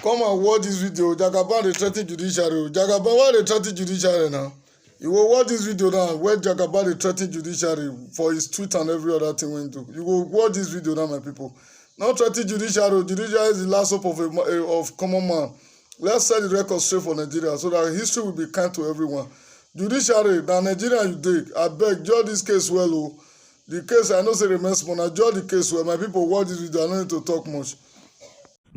Come and watch this video. Jagaban dey threaten judiciary. Jagaban, why dey threaten judiciary now? You will watch this video now where Jagaban dey threaten judiciary for his tweet and every other thing we do. You will watch this video now, my people. Not threaten judiciary. Judiciary is the last hope of common man. Let's set the record straight for Nigeria so that history will be kind to everyone. Judiciary, na Nigeria you dig. I beg, judge this case well. Oh. The case, I know say remains small. Now judge the case well. My people watch this video. I don't need to talk much.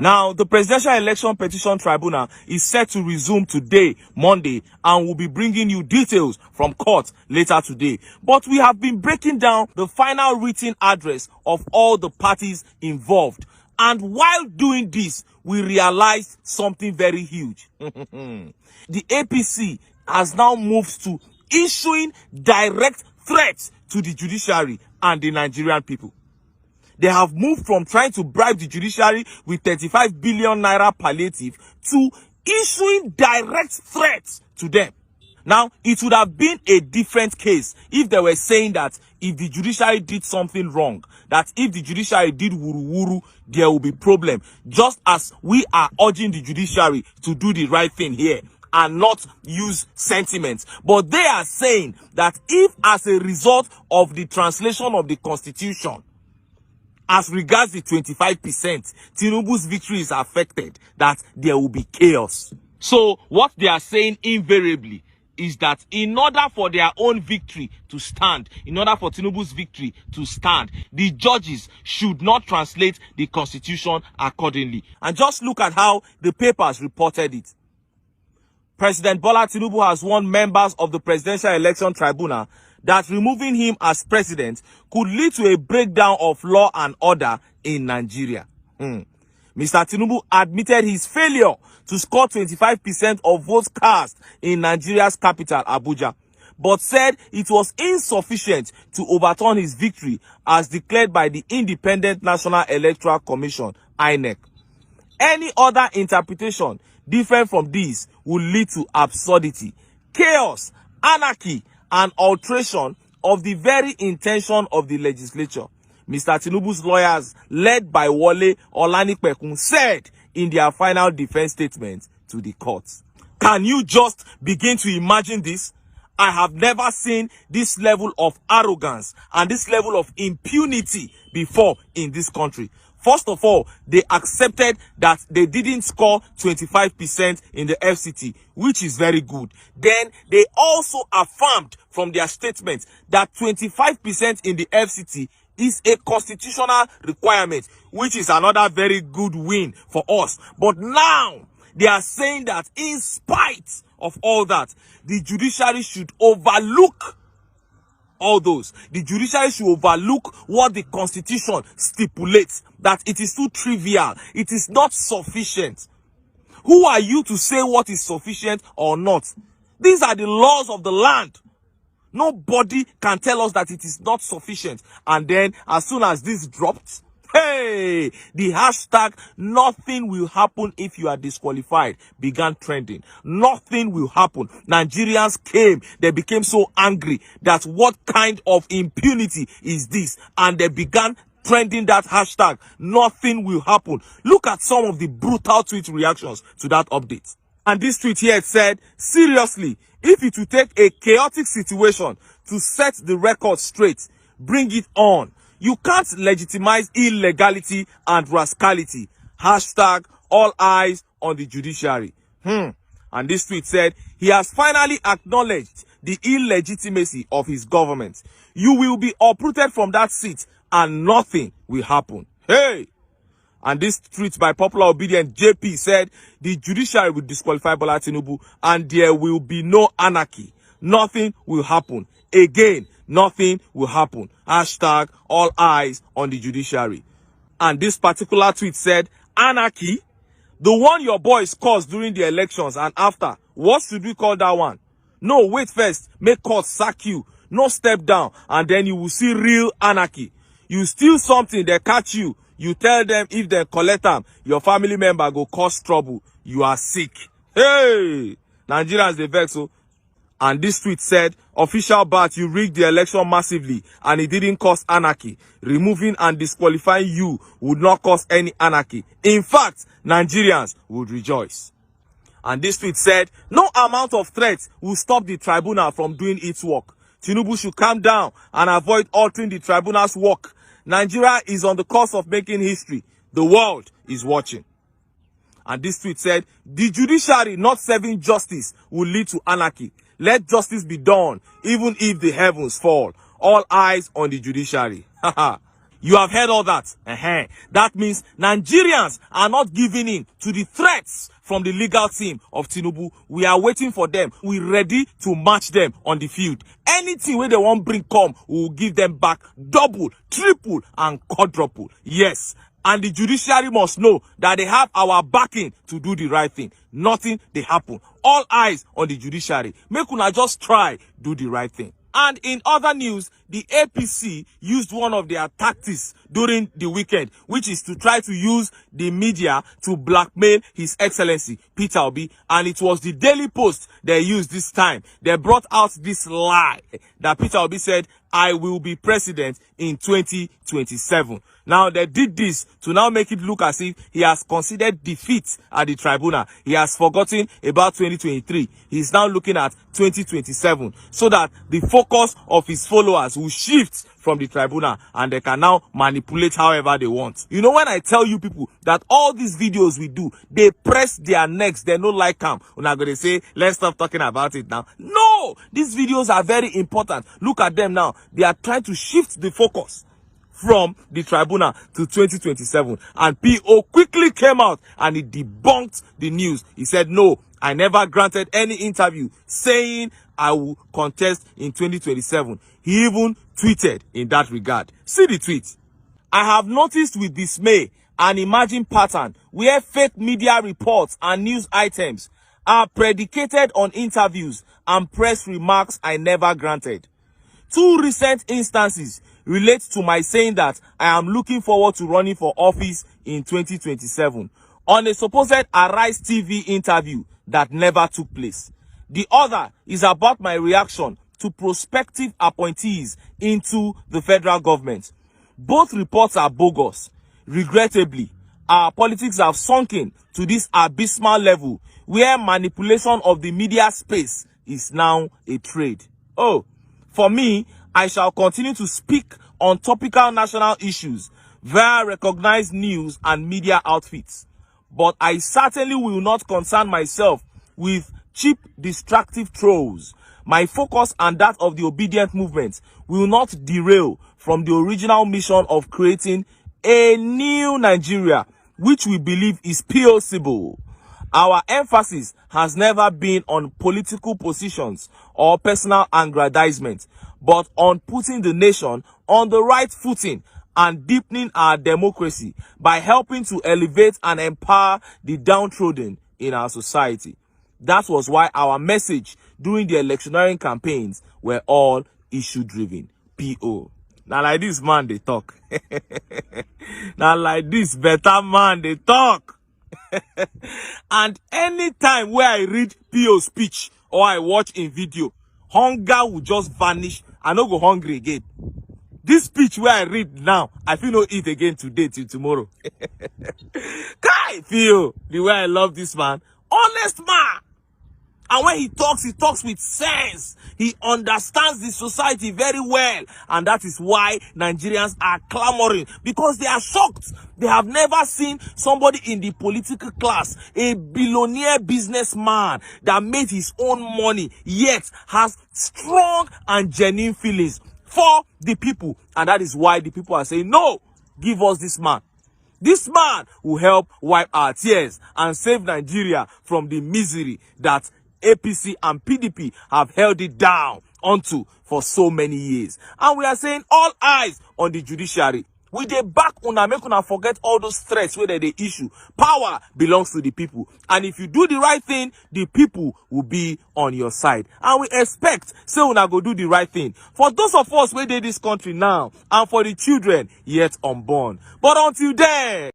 Now, the Presidential Election Petition Tribunal is set to resume today, Monday, and will be bringing you details from court later today. But we have been breaking down the final written address of all the parties involved. And while doing this, we realized something very huge. The APC has now moved to issuing direct threats to the judiciary and the Nigerian people. They have moved from trying to bribe the judiciary with 35 billion naira palliative to issuing direct threats to them. Now, it would have been a different case if they were saying that if the judiciary did something wrong, that if the judiciary did wuru-wuru, there will be problem. Just as we are urging the judiciary to do the right thing here and not use sentiments. But they are saying that if as a result of the translation of the constitution, as regards the 25%, Tinubu's victory is affected, that there will be chaos. So what they are saying invariably is that in order for their own victory to stand, in order for Tinubu's victory to stand, the judges should not translate the constitution accordingly. And just look at how the papers reported it. President Bola Tinubu has warned members of the Presidential Election Tribunal that removing him as president could lead to a breakdown of law and order in Nigeria. Mr. Tinubu admitted his failure to score 25% of votes cast in Nigeria's capital, Abuja, but said it was insufficient to overturn his victory as declared by the Independent National Electoral Commission, INEC. Any other interpretation different from this will lead to absurdity, chaos, anarchy, and alteration of the very intention of the legislature. Mr. Tinubu's lawyers, led by Wole Olanipekun, said in their final defense statement to the courts. Can you just begin to imagine this? I have never seen this level of arrogance and this level of impunity before in this country. First of all, they accepted that they didn't score 25% in the FCT, which is very good. Then they also affirmed from their statement that 25% in the FCT is a constitutional requirement, which is another very good win for us. But now they are saying that in spite of all that, the judiciary should overlook all those. The judiciary should overlook what the constitution stipulates, that it is too trivial. It is not sufficient. Who are you to say what is sufficient or not? These are the laws of the land. Nobody can tell us that it is not sufficient. And then as soon as this dropped, hey, the hashtag "nothing will happen if you are disqualified" began trending. Nothing will happen. Nigerians came. They became so angry that what kind of impunity is this? And they began trending that hashtag "nothing will happen." Look at some of the brutal tweet reactions to that update. And this tweet here said, seriously, if it will take a chaotic situation to set the record straight, bring it on. You can't legitimize illegality and rascality. Hashtag all eyes on the judiciary. And this tweet said, he has finally acknowledged the illegitimacy of his government. You will be uprooted from that seat and nothing will happen. Hey! And this tweet by popular obedient JP said, the judiciary will disqualify Bola Tinubu and there will be no anarchy. Nothing will happen. Again, nothing will happen. Hashtag all eyes on the judiciary. And this particular tweet said, anarchy? The one your boys caused during the elections and after. What should we call that one? No, wait first. Make court sack you. No, step down. And then you will see real anarchy. You steal something, they catch you. You tell them if they collect them, your family member go cause trouble. You are sick. Hey! Nigerians, they vex so. And this tweet said, official bat, you rigged the election massively and it didn't cause anarchy. Removing and disqualifying you would not cause any anarchy. In fact, Nigerians would rejoice. And this tweet said, no amount of threats will stop the tribunal from doing its work. Tinubu should calm down and avoid altering the tribunal's work. Nigeria is on the course of making history. The world is watching. And this tweet said, the judiciary not serving justice will lead to anarchy. Let justice be done, even if the heavens fall. All eyes on the judiciary. You have heard all that. That means Nigerians are not giving in to the threats from the legal team of Tinubu. We are waiting for them. We're ready to match them on the field. Anything where they won't bring come, we will give them back double, triple, and quadruple. Yes. And the judiciary must know that they have our backing to do the right thing. Nothing they happen. All eyes on the judiciary. Make una just try do the right thing. And in other news, the APC used one of their tactics during the weekend, which is to try to use the media to blackmail His Excellency Peter Obi. And it was the Daily Post they used this time. They brought out this lie that Peter Obi said, I will be president in 2027. Now, they did this to now make it look as if he has considered defeat at the tribunal. He has forgotten about 2023. He's now looking at 2027 so that the focus of his followers will shift from the tribunal and they can now manipulate however they want. You know, when I tell you people that all these videos we do, they press their necks, they don't like them. We're not going to say, let's stop talking about it now. No, these videos are very important. Look at them now. They are trying to shift the focus from the tribunal to 2027. And PO quickly came out and he debunked the news. He said, no, I never granted any interview saying I will contest in 2027. He even tweeted in that regard. See the tweet. I have noticed with dismay an emerging pattern where fake media reports and news items are predicated on interviews and press remarks I never granted. Two recent instances relate to my saying that I am looking forward to running for office in 2027 on a supposed Arise TV interview that never took place. The other is about my reaction to prospective appointees into the federal government. Both reports are bogus. Regrettably, our politics have sunken to this abysmal level where manipulation of the media space is now a trade. Oh, for me, I shall continue to speak on topical national issues via recognized news and media outfits. But I certainly will not concern myself with cheap, distractive trolls. My focus and that of the obedient movement will not derail from the original mission of creating a new Nigeria, which we believe is possible. Our emphasis has never been on political positions or personal aggrandizement, but on putting the nation on the right footing and deepening our democracy by helping to elevate and empower the downtrodden in our society. That was why our message during the electioneering campaigns were all issue-driven. P.O. Now like this man they talk. Now like this better man they talk. And anytime where I read P.O. speech or I watch in video, hunger will just vanish. I no go hungry again. This speech where I read now, I feel no eat again today till tomorrow. Kai P.O. The way I love this man. Honest man. And when he talks with sense. He understands the society very well. And that is why Nigerians are clamoring. Because they are shocked. They have never seen somebody in the political class, a billionaire businessman that made his own money, yet has strong and genuine feelings for the people. And that is why the people are saying, no, give us this man. This man will help wipe our tears and save Nigeria from the misery that APC and PDP have held it down onto for so many years. And we are saying all eyes on the judiciary. We dey back una, make una forget all those threats where they issue. Power belongs to the people. And if you do the right thing, the people will be on your side. And we expect, say una go do the right thing. For those of us where dey this country now, and for the children yet unborn. But until then,